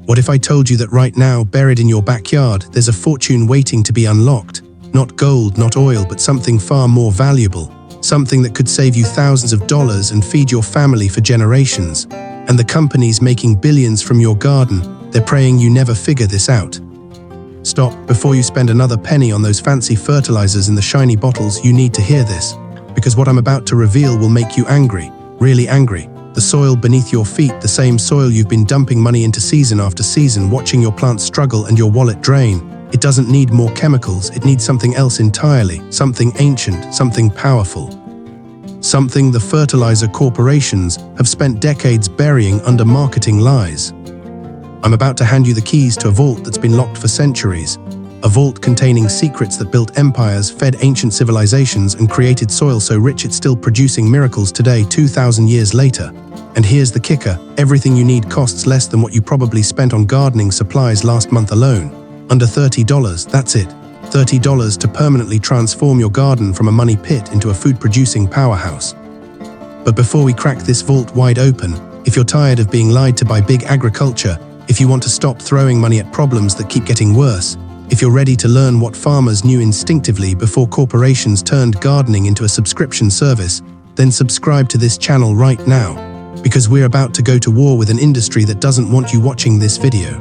What if I told you that right now, buried in your backyard, there's a fortune waiting to be unlocked? Not gold, not oil, but something far more valuable. Something that could save you thousands of dollars and feed your family for generations. And the companies making billions from your garden, they're praying you never figure this out. Stop, before you spend another penny on those fancy fertilizers in the shiny bottles, you need to hear this. Because what I'm about to reveal will make you angry, really angry. The soil beneath your feet, the same soil you've been dumping money into season after season, watching your plants struggle and your wallet drain. It doesn't need more chemicals, it needs something else entirely, something ancient, something powerful. Something the fertilizer corporations have spent decades burying under marketing lies. I'm about to hand you the keys to a vault that's been locked for centuries. A vault containing secrets that built empires, fed ancient civilizations, and created soil so rich it's still producing miracles today, 2,000 years later. And here's the kicker, everything you need costs less than what you probably spent on gardening supplies last month alone. Under $30, that's it. $30 to permanently transform your garden from a money pit into a food-producing powerhouse. But before we crack this vault wide open, if you're tired of being lied to by big agriculture, if you want to stop throwing money at problems that keep getting worse, if you're ready to learn what farmers knew instinctively before corporations turned gardening into a subscription service, then subscribe to this channel right now, because we're about to go to war with an industry that doesn't want you watching this video.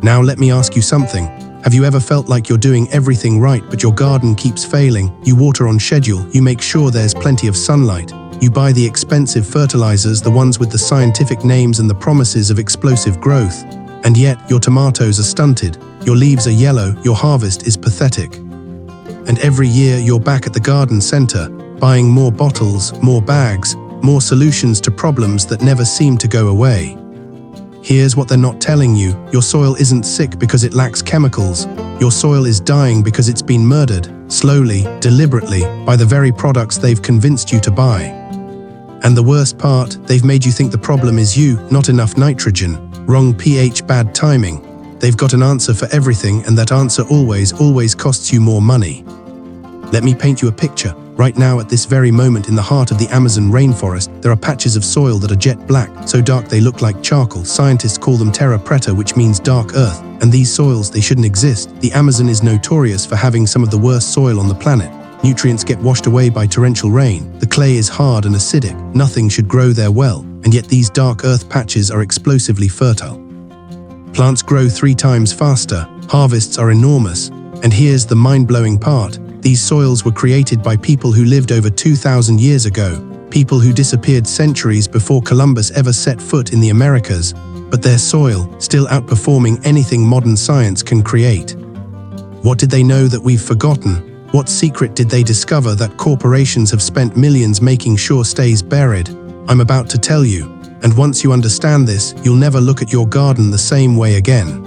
Now let me ask you something. Have you ever felt like you're doing everything right but your garden keeps failing? You water on schedule, you make sure there's plenty of sunlight, you buy the expensive fertilizers, the ones with the scientific names and the promises of explosive growth, and yet your tomatoes are stunted, your leaves are yellow, your harvest is pathetic. And every year you're back at the garden center, buying more bottles, more bags, more solutions to problems that never seem to go away. Here's what they're not telling you. Your soil isn't sick because it lacks chemicals. Your soil is dying because it's been murdered, slowly, deliberately, by the very products they've convinced you to buy. And the worst part, they've made you think the problem is you, not enough nitrogen, wrong pH, bad timing. They've got an answer for everything, and that answer always costs you more money. Let me paint you a picture. Right now, at this very moment in the heart of the Amazon rainforest, there are patches of soil that are jet black, so dark they look like charcoal. Scientists call them terra preta, which means dark earth. And these soils, they shouldn't exist. The Amazon is notorious for having some of the worst soil on the planet. Nutrients get washed away by torrential rain. The clay is hard and acidic. Nothing should grow there well. And yet these dark earth patches are explosively fertile. Plants grow 3 times faster. Harvests are enormous. And here's the mind-blowing part. These soils were created by people who lived over 2,000 years ago, people who disappeared centuries before Columbus ever set foot in the Americas, but their soil still outperforming anything modern science can create. What did they know that we've forgotten? What secret did they discover that corporations have spent millions making sure stays buried? I'm about to tell you, and once you understand this, you'll never look at your garden the same way again.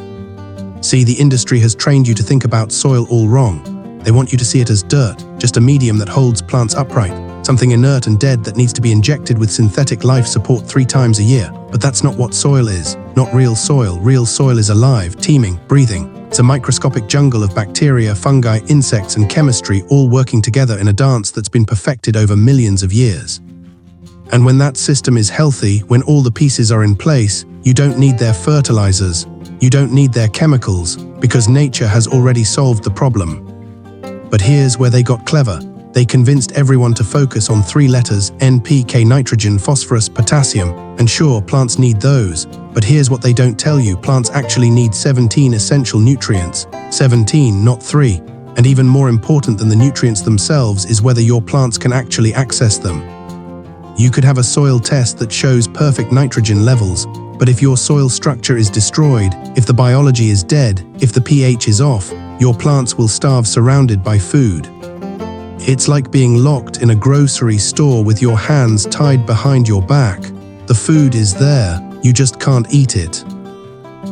See, the industry has trained you to think about soil all wrong. They want you to see it as dirt, just a medium that holds plants upright, something inert and dead that needs to be injected with synthetic life support 3 times a year. But that's not what soil is, not real soil. Real soil is alive, teeming, breathing. It's a microscopic jungle of bacteria, fungi, insects, and chemistry all working together in a dance that's been perfected over millions of years. And when that system is healthy, when all the pieces are in place, you don't need their fertilizers, you don't need their chemicals, because nature has already solved the problem. But here's where they got clever. They convinced everyone to focus on 3 letters, NPK, nitrogen, phosphorus, potassium. And sure, plants need those. But here's what they don't tell you. Plants actually need 17 essential nutrients. 17, not 3. And even more important than the nutrients themselves is whether your plants can actually access them. You could have a soil test that shows perfect nitrogen levels, but if your soil structure is destroyed, if the biology is dead, if the pH is off, your plants will starve surrounded by food. It's like being locked in a grocery store with your hands tied behind your back. The food is there, you just can't eat it.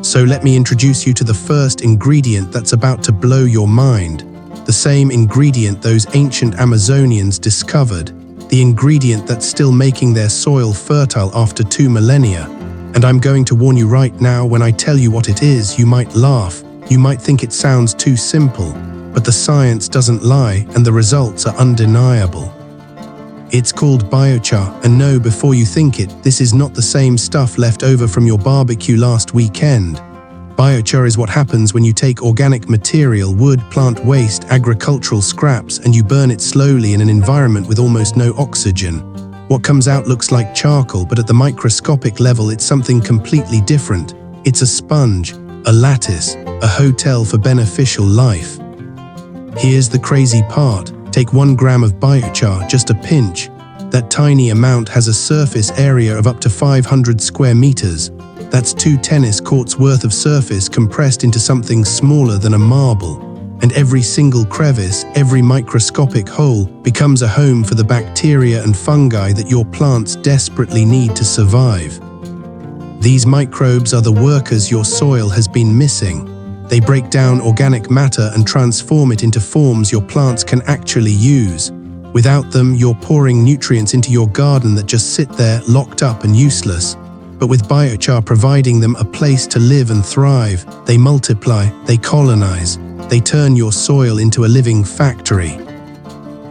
So let me introduce you to the first ingredient that's about to blow your mind. The same ingredient those ancient Amazonians discovered. The ingredient that's still making their soil fertile after 2 millennia. And I'm going to warn you right now, when I tell you what it is, you might laugh. You might think it sounds too simple, but the science doesn't lie and the results are undeniable. It's called biochar, and no, before you think it, this is not the same stuff left over from your barbecue last weekend. Biochar is what happens when you take organic material, wood, plant waste, agricultural scraps, and you burn it slowly in an environment with almost no oxygen. What comes out looks like charcoal, but at the microscopic level it's something completely different. It's a sponge, a lattice, a hotel for beneficial life. Here's the crazy part. Take 1 gram of biochar, just a pinch. That tiny amount has a surface area of up to 500 square meters. That's 2 tennis courts worth of surface compressed into something smaller than a marble. And every single crevice, every microscopic hole, becomes a home for the bacteria and fungi that your plants desperately need to survive. These microbes are the workers your soil has been missing. They break down organic matter and transform it into forms your plants can actually use. Without them, you're pouring nutrients into your garden that just sit there, locked up and useless. But with biochar providing them a place to live and thrive, they multiply, they colonize, they turn your soil into a living factory.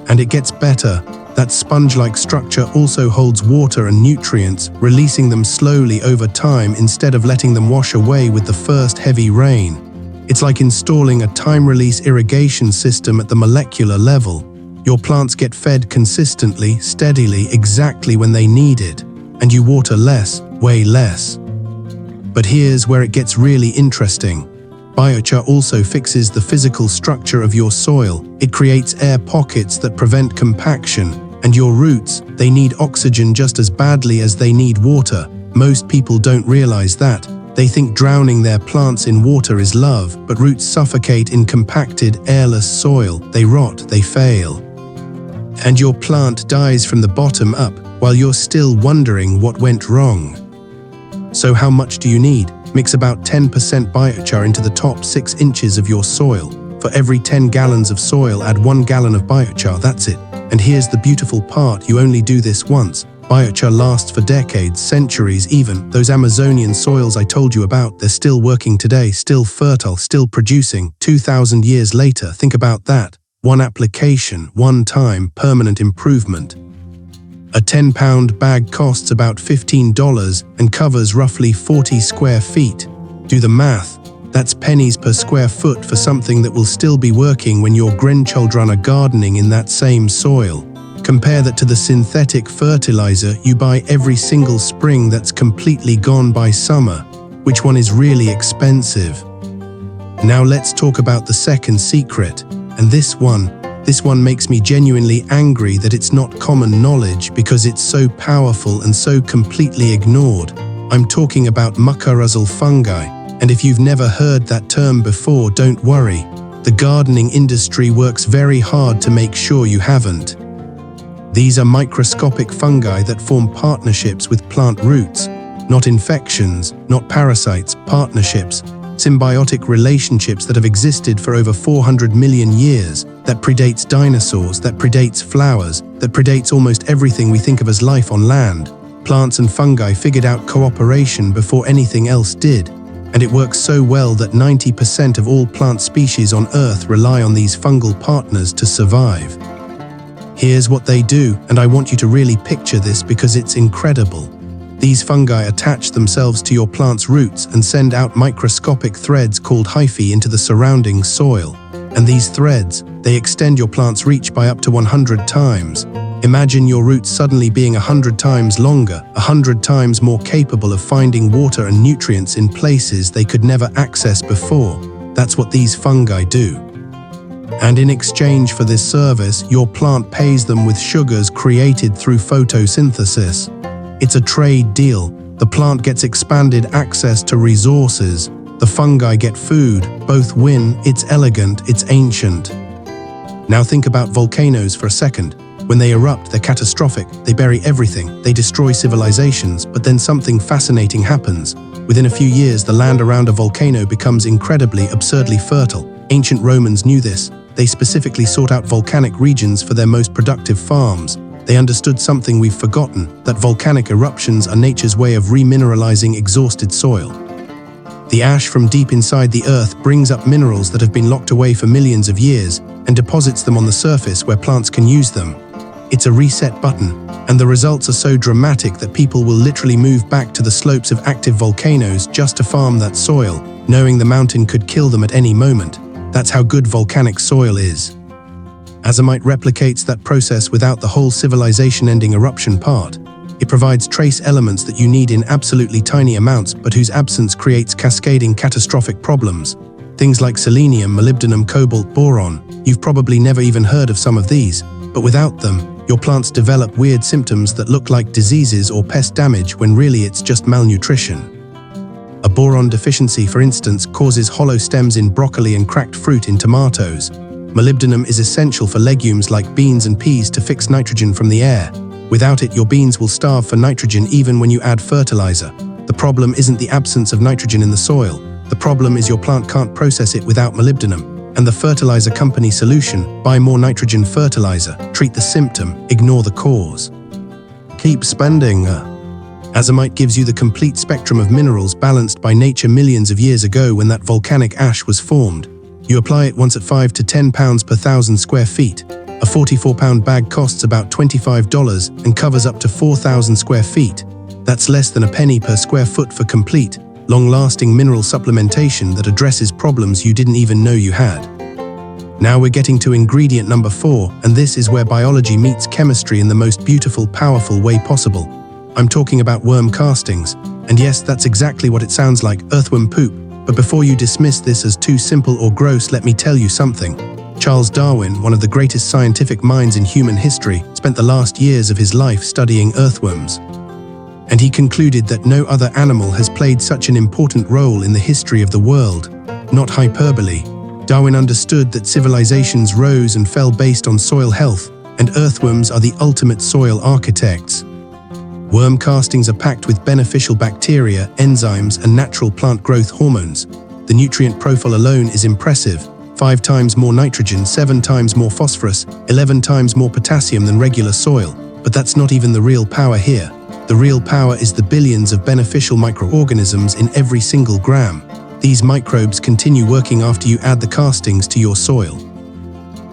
And it gets better. That sponge-like structure also holds water and nutrients, releasing them slowly over time instead of letting them wash away with the first heavy rain. It's like installing a time-release irrigation system at the molecular level. Your plants get fed consistently, steadily, exactly when they need it. And you water less, way less. But here's where it gets really interesting. Biochar also fixes the physical structure of your soil. It creates air pockets that prevent compaction. And your roots, they need oxygen just as badly as they need water. Most people don't realize that. They think drowning their plants in water is love, but roots suffocate in compacted, airless soil. They rot, they fail. And your plant dies from the bottom up, while you're still wondering what went wrong. So how much do you need? Mix about 10% biochar into the top 6 inches of your soil. For every 10 gallons of soil, add 1 gallon of biochar, that's it. And here's the beautiful part, you only do this once. Biochar lasts for decades, centuries even. Those Amazonian soils I told you about, they're still working today, still fertile, still producing. 2,000 years later, think about that. One application, one time, permanent improvement. A 10-pound bag costs about $15 and covers roughly 40 square feet. Do the math. That's pennies per square foot for something that will still be working when your grandchildren are gardening in that same soil. Compare that to the synthetic fertilizer you buy every single spring that's completely gone by summer. Which one is really expensive? Now let's talk about the second secret. And this one makes me genuinely angry that it's not common knowledge because it's so powerful and so completely ignored. I'm talking about mycorrhizal fungi. And if you've never heard that term before, don't worry. The gardening industry works very hard to make sure you haven't. These are microscopic fungi that form partnerships with plant roots. Not infections, not parasites, partnerships. Symbiotic relationships that have existed for over 400 million years, that predates dinosaurs, that predates flowers, that predates almost everything we think of as life on land. Plants and fungi figured out cooperation before anything else did. And it works so well that 90% of all plant species on Earth rely on these fungal partners to survive. Here's what they do, and I want you to really picture this because it's incredible. These fungi attach themselves to your plant's roots and send out microscopic threads called hyphae into the surrounding soil. And these threads, they extend your plant's reach by up to 100 times. Imagine your roots suddenly being 100 times longer, 100 times more capable of finding water and nutrients in places they could never access before. That's what these fungi do. And in exchange for this service, your plant pays them with sugars created through photosynthesis. It's a trade deal. The plant gets expanded access to resources. The fungi get food. Both win. It's elegant. It's ancient. Now think about volcanoes for a second. When they erupt, they're catastrophic. They bury everything. They destroy civilizations. But then something fascinating happens. Within a few years, the land around a volcano becomes incredibly, absurdly fertile. Ancient Romans knew this. They specifically sought out volcanic regions for their most productive farms. They understood something we've forgotten, that volcanic eruptions are nature's way of remineralizing exhausted soil. The ash from deep inside the earth brings up minerals that have been locked away for millions of years and deposits them on the surface where plants can use them. It's a reset button, and the results are so dramatic that people will literally move back to the slopes of active volcanoes just to farm that soil, knowing the mountain could kill them at any moment. That's how good volcanic soil is. Azomite replicates that process without the whole civilization-ending eruption part. It provides trace elements that you need in absolutely tiny amounts, but whose absence creates cascading catastrophic problems. Things like selenium, molybdenum, cobalt, boron. You've probably never even heard of some of these, but without them, your plants develop weird symptoms that look like diseases or pest damage when really it's just malnutrition. A boron deficiency, for instance, causes hollow stems in broccoli and cracked fruit in tomatoes. Molybdenum is essential for legumes like beans and peas to fix nitrogen from the air. Without it, your beans will starve for nitrogen even when you add fertilizer. The problem isn't the absence of nitrogen in the soil. The problem is your plant can't process it without molybdenum. And the fertilizer company solution: buy more nitrogen fertilizer, treat the symptom, ignore the cause. Keep spending. Azomite gives you the complete spectrum of minerals balanced by nature millions of years ago when that volcanic ash was formed. You apply it once at 5 to 10 pounds per 1,000 square feet. A 44-pound bag costs about $25 and covers up to 4,000 square feet. That's less than a penny per square foot for complete, long-lasting mineral supplementation that addresses problems you didn't even know you had. Now we're getting to ingredient number 4, and this is where biology meets chemistry in the most beautiful, powerful way possible. I'm talking about worm castings, and yes, that's exactly what it sounds like, earthworm poop. But before you dismiss this as too simple or gross, let me tell you something. Charles Darwin, one of the greatest scientific minds in human history, spent the last years of his life studying earthworms. And he concluded that no other animal has played such an important role in the history of the world. Not hyperbole. Darwin understood that civilizations rose and fell based on soil health, and earthworms are the ultimate soil architects. Worm castings are packed with beneficial bacteria, enzymes, and natural plant growth hormones. The nutrient profile alone is impressive. 5 times more nitrogen, 7 times more phosphorus, 11 times more potassium than regular soil. But that's not even the real power here. The real power is the billions of beneficial microorganisms in every single gram. These microbes continue working after you add the castings to your soil.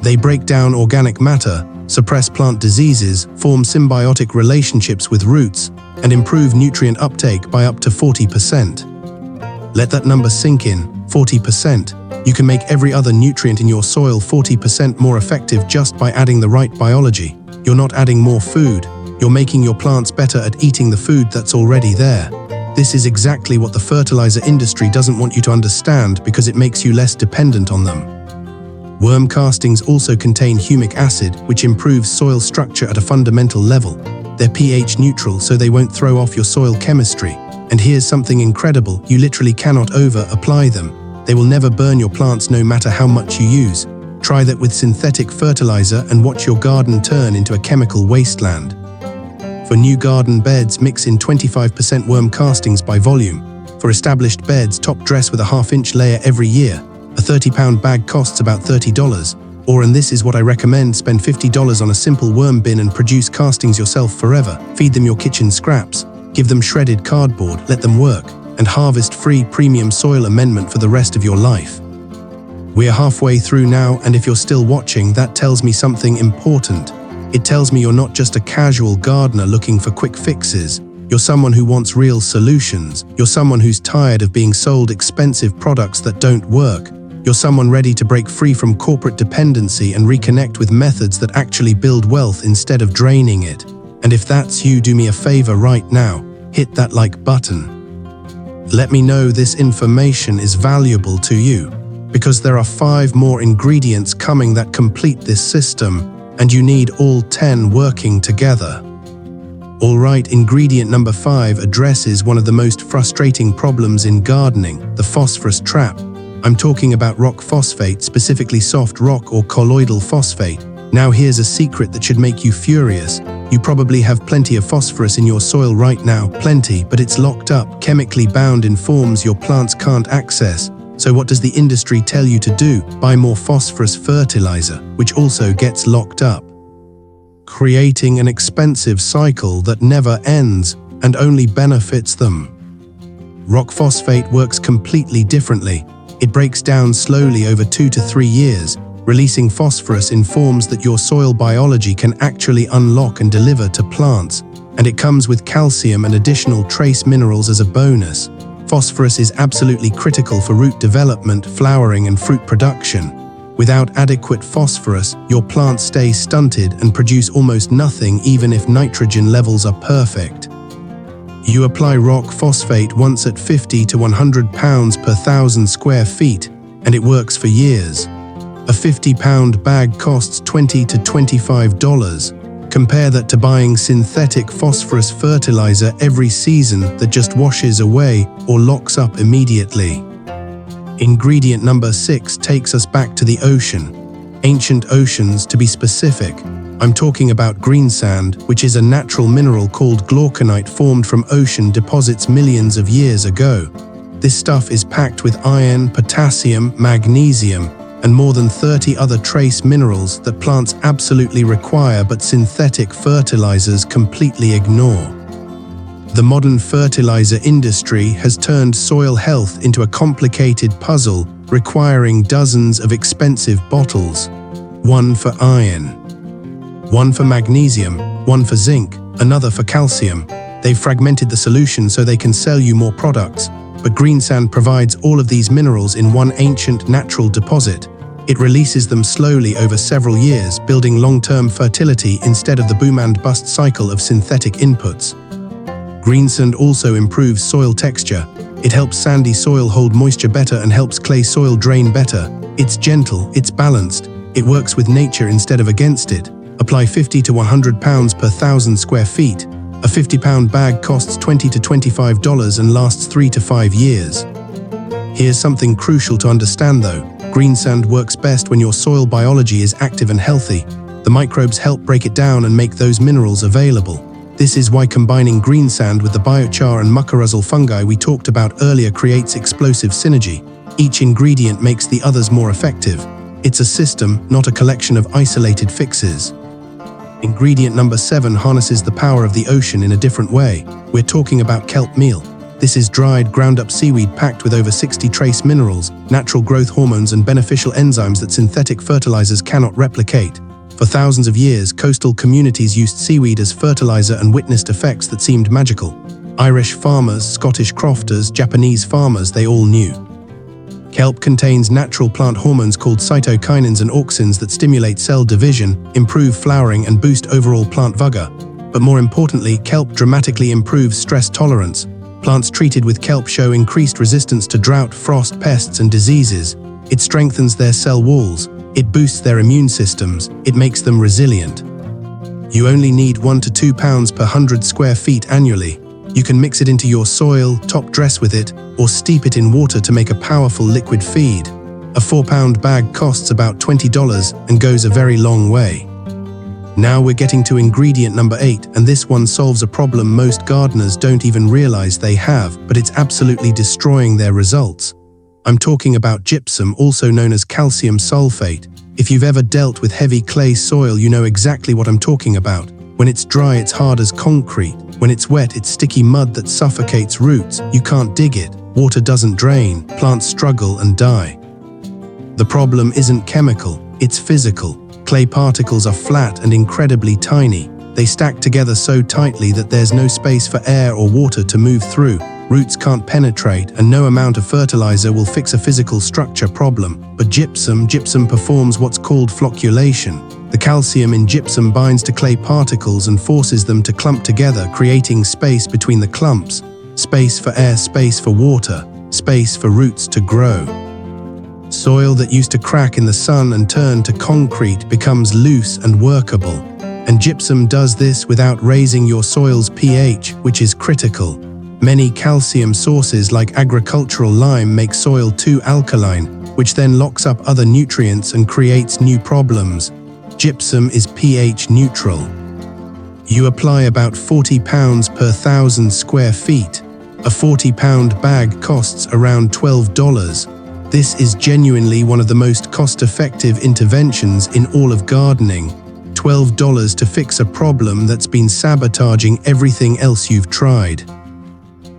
They break down organic matter, suppress plant diseases, form symbiotic relationships with roots, and improve nutrient uptake by up to 40%. Let that number sink in, 40%. You can make every other nutrient in your soil 40% more effective just by adding the right biology. You're not adding more food. You're making your plants better at eating the food that's already there. This is exactly what the fertilizer industry doesn't want you to understand because it makes you less dependent on them. Worm castings also contain humic acid, which improves soil structure at a fundamental level. They're pH neutral, so they won't throw off your soil chemistry. And here's something incredible: you literally cannot over-apply them. They will never burn your plants no matter how much you use. Try that with synthetic fertilizer and watch your garden turn into a chemical wasteland. For new garden beds, mix in 25% worm castings by volume. For established beds, top dress with a half-inch layer every year. A 30-pound bag costs about $30. Or, and this is what I recommend, spend $50 on a simple worm bin and produce castings yourself forever. Feed them your kitchen scraps. Give them shredded cardboard, let them work, and harvest free premium soil amendment for the rest of your life. We're halfway through now, and if you're still watching, that tells me something important. It tells me you're not just a casual gardener looking for quick fixes. You're someone who wants real solutions. You're someone who's tired of being sold expensive products that don't work. You're someone ready to break free from corporate dependency and reconnect with methods that actually build wealth instead of draining it. And if that's you, do me a favor right now. Hit that like button. Let me know this information is valuable to you, because there are 5 more ingredients coming that complete this system, and you need all 10 working together. Alright, ingredient number 5 addresses one of the most frustrating problems in gardening, the phosphorus trap. I'm talking about rock phosphate, specifically soft rock or colloidal phosphate. Now here's a secret that should make you furious. You probably have plenty of phosphorus in your soil right now, plenty, but it's locked up, chemically bound in forms your plants can't access. So what does the industry tell you to do? Buy more phosphorus fertilizer, which also gets locked up, creating an expensive cycle that never ends and only benefits them. Rock phosphate works completely differently. It breaks down slowly over 2 to 3 years, Releasing phosphorus informs that your soil biology can actually unlock and deliver to plants, and it comes with calcium and additional trace minerals as a bonus. Phosphorus is absolutely critical for root development, flowering, and fruit production. Without adequate phosphorus, your plants stay stunted and produce almost nothing even if nitrogen levels are perfect. You apply rock phosphate once at 50 to 100 pounds per 1,000 square feet, and it works for years. A 50-pound bag costs $20 to $25. Compare that to buying synthetic phosphorus fertilizer every season that just washes away or locks up immediately. Ingredient number 6 takes us back to the ocean. Ancient oceans, to be specific. I'm talking about greensand, which is a natural mineral called glauconite formed from ocean deposits millions of years ago. This stuff is packed with iron, potassium, magnesium, and more than 30 other trace minerals that plants absolutely require but synthetic fertilizers completely ignore. The modern fertilizer industry has turned soil health into a complicated puzzle requiring dozens of expensive bottles. One for iron, one for magnesium, one for zinc, another for calcium. They've fragmented the solution so they can sell you more products, but greensand provides all of these minerals in one ancient natural deposit. It releases them slowly over several years, building long-term fertility instead of the boom and bust cycle of synthetic inputs. Greensand also improves soil texture. It helps sandy soil hold moisture better and helps clay soil drain better. It's gentle, it's balanced, it works with nature instead of against it. Apply 50 to 100 pounds per 1,000 square feet. A 50-pound bag costs $20 to $25 and lasts 3 to 5 years. Here's something crucial to understand though. Greensand works best when your soil biology is active and healthy. The microbes help break it down and make those minerals available. This is why combining greensand with the biochar and mycorrhizal fungi we talked about earlier creates explosive synergy. Each ingredient makes the others more effective. It's a system, not a collection of isolated fixes. Ingredient number 7 harnesses the power of the ocean in a different way. We're talking about kelp meal. This is dried, ground-up seaweed packed with over 60 trace minerals, natural growth hormones, and beneficial enzymes that synthetic fertilizers cannot replicate. For thousands of years, coastal communities used seaweed as fertilizer and witnessed effects that seemed magical. Irish farmers, Scottish crofters, Japanese farmers, they all knew. Kelp contains natural plant hormones called cytokinins and auxins that stimulate cell division, improve flowering, and boost overall plant vigor. But more importantly, kelp dramatically improves stress tolerance. Plants treated with kelp show increased resistance to drought, frost, pests, and diseases. It strengthens their cell walls. It boosts their immune systems. It makes them resilient. You only need 1 to 2 pounds per 100 square feet annually. You can mix it into your soil, top dress with it, or steep it in water to make a powerful liquid feed. A 4-pound bag costs about $20 and goes a very long way. Now we're getting to ingredient number 8, and this one solves a problem most gardeners don't even realize they have, but it's absolutely destroying their results. I'm talking about gypsum, also known as calcium sulfate. If you've ever dealt with heavy clay soil, you know exactly what I'm talking about. When it's dry, it's hard as concrete. When it's wet, it's sticky mud that suffocates roots. You can't dig it. Water doesn't drain. Plants struggle and die. The problem isn't chemical, it's physical. Clay particles are flat and incredibly tiny. They stack together so tightly that there's no space for air or water to move through. Roots can't penetrate, and no amount of fertilizer will fix a physical structure problem. But gypsum performs what's called flocculation. The calcium in gypsum binds to clay particles and forces them to clump together, creating space between the clumps. Space for air, space for water, space for roots to grow. Soil that used to crack in the sun and turn to concrete becomes loose and workable. And gypsum does this without raising your soil's pH, which is critical. Many calcium sources like agricultural lime make soil too alkaline, which then locks up other nutrients and creates new problems. Gypsum is pH neutral. You apply about 40 pounds per 1,000 square feet. A 40-pound bag costs around $12. This is genuinely one of the most cost-effective interventions in all of gardening. $12 to fix a problem that's been sabotaging everything else you've tried.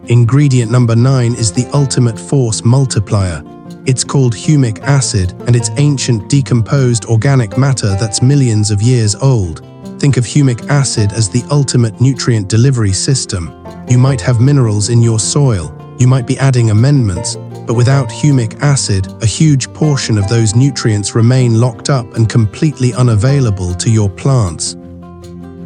Ingredient number 9 is the ultimate force multiplier. It's called humic acid, and it's ancient decomposed organic matter that's millions of years old. Think of humic acid as the ultimate nutrient delivery system. You might have minerals in your soil, you might be adding amendments, but without humic acid, a huge portion of those nutrients remain locked up and completely unavailable to your plants.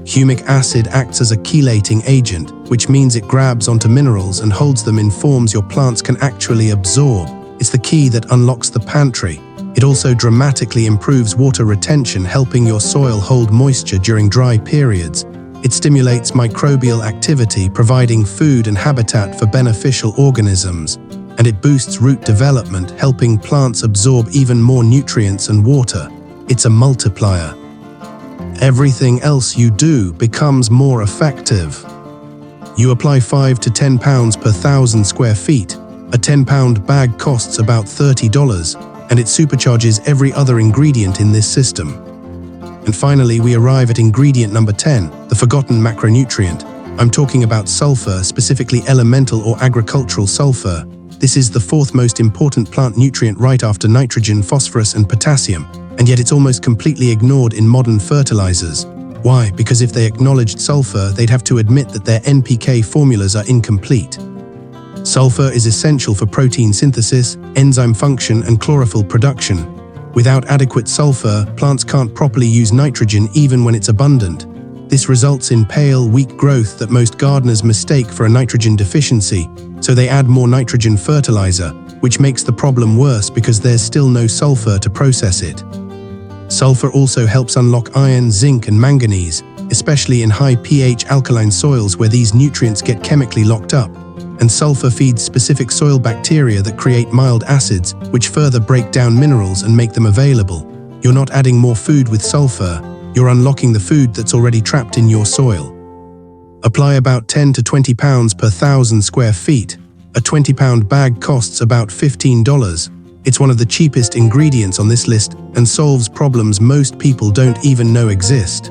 Humic acid acts as a chelating agent, which means it grabs onto minerals and holds them in forms your plants can actually absorb. It's the key that unlocks the pantry. It also dramatically improves water retention, helping your soil hold moisture during dry periods. It stimulates microbial activity, providing food and habitat for beneficial organisms. And it boosts root development, helping plants absorb even more nutrients and water. It's a multiplier. Everything else you do becomes more effective. You apply 5 to 10 pounds per 1,000 square feet. A 10-pound bag costs about $30, and it supercharges every other ingredient in this system. And finally, we arrive at ingredient number 10, the forgotten macronutrient. I'm talking about sulfur, specifically elemental or agricultural sulfur. This is the fourth most important plant nutrient right after nitrogen, phosphorus, and potassium, and yet it's almost completely ignored in modern fertilizers. Why? Because if they acknowledged sulfur, they'd have to admit that their NPK formulas are incomplete. Sulfur is essential for protein synthesis, enzyme function, and chlorophyll production. Without adequate sulfur, plants can't properly use nitrogen even when it's abundant. This results in pale, weak growth that most gardeners mistake for a nitrogen deficiency, so they add more nitrogen fertilizer, which makes the problem worse because there's still no sulfur to process it. Sulfur also helps unlock iron, zinc, and manganese, especially in high pH alkaline soils where these nutrients get chemically locked up. And sulfur feeds specific soil bacteria that create mild acids, which further break down minerals and make them available. You're not adding more food with sulfur, you're unlocking the food that's already trapped in your soil. Apply about 10 to 20 pounds per 1,000 square feet. A 20-pound bag costs about $15. It's one of the cheapest ingredients on this list and solves problems most people don't even know exist.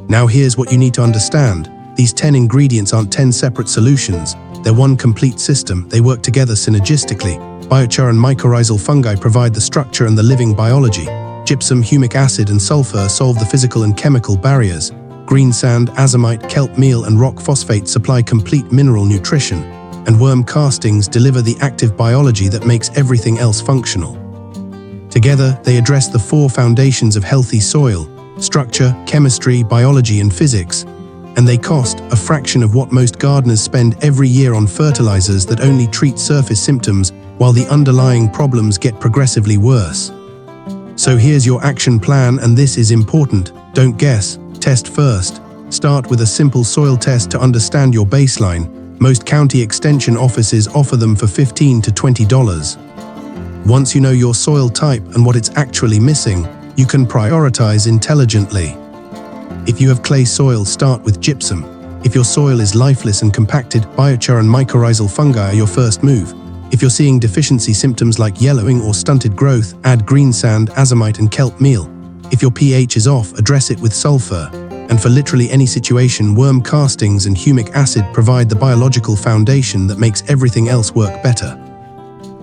Now here's what you need to understand. These 10 ingredients aren't 10 separate solutions. They're one complete system. They work together synergistically. Biochar and mycorrhizal fungi provide the structure and the living biology. Gypsum, humic acid, and sulfur solve the physical and chemical barriers. Greensand, azomite, kelp meal, and rock phosphate supply complete mineral nutrition. And worm castings deliver the active biology that makes everything else functional. Together, they address the four foundations of healthy soil: structure, chemistry, biology, and physics. And they cost a fraction of what most gardeners spend every year on fertilizers that only treat surface symptoms while the underlying problems get progressively worse. So here's your action plan, and this is important. Don't guess, test first. Start with a simple soil test to understand your baseline. Most county extension offices offer them for $15 to $20. Once you know your soil type and what it's actually missing, you can prioritize intelligently. If you have clay soil, start with gypsum. If your soil is lifeless and compacted, biochar and mycorrhizal fungi are your first move. If you're seeing deficiency symptoms like yellowing or stunted growth, add greensand, azomite, and kelp meal. If your pH is off, address it with sulfur. And for literally any situation, worm castings and humic acid provide the biological foundation that makes everything else work better.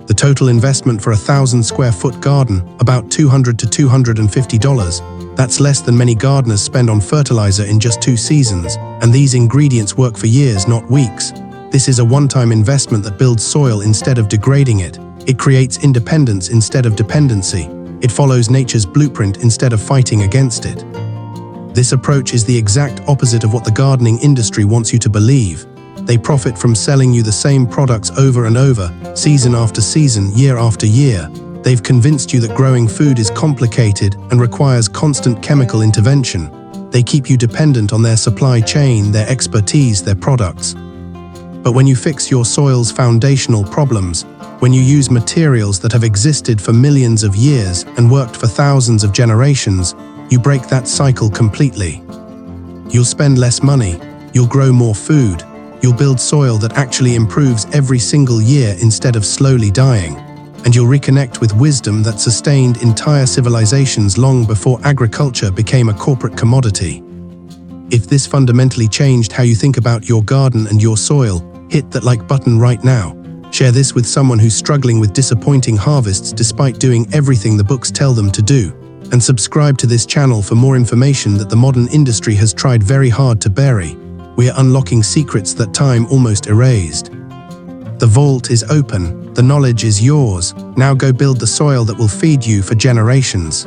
The total investment for a 1,000 square foot garden, about $200 to $250. That's less than many gardeners spend on fertilizer in just 2 seasons, and these ingredients work for years, not weeks. This is a one-time investment that builds soil instead of degrading it. It creates independence instead of dependency. It follows nature's blueprint instead of fighting against it. This approach is the exact opposite of what the gardening industry wants you to believe. They profit from selling you the same products over and over, season after season, year after year. They've convinced you that growing food is complicated and requires constant chemical intervention. They keep you dependent on their supply chain, their expertise, their products. But when you fix your soil's foundational problems, when you use materials that have existed for millions of years and worked for thousands of generations, you break that cycle completely. You'll spend less money, you'll grow more food, you'll build soil that actually improves every single year instead of slowly dying. And you'll reconnect with wisdom that sustained entire civilizations long before agriculture became a corporate commodity. If this fundamentally changed how you think about your garden and your soil, hit that like button right now. Share this with someone who's struggling with disappointing harvests despite doing everything the books tell them to do. And subscribe to this channel for more information that the modern industry has tried very hard to bury. We are unlocking secrets that time almost erased. The vault is open, the knowledge is yours. Now go build the soil that will feed you for generations.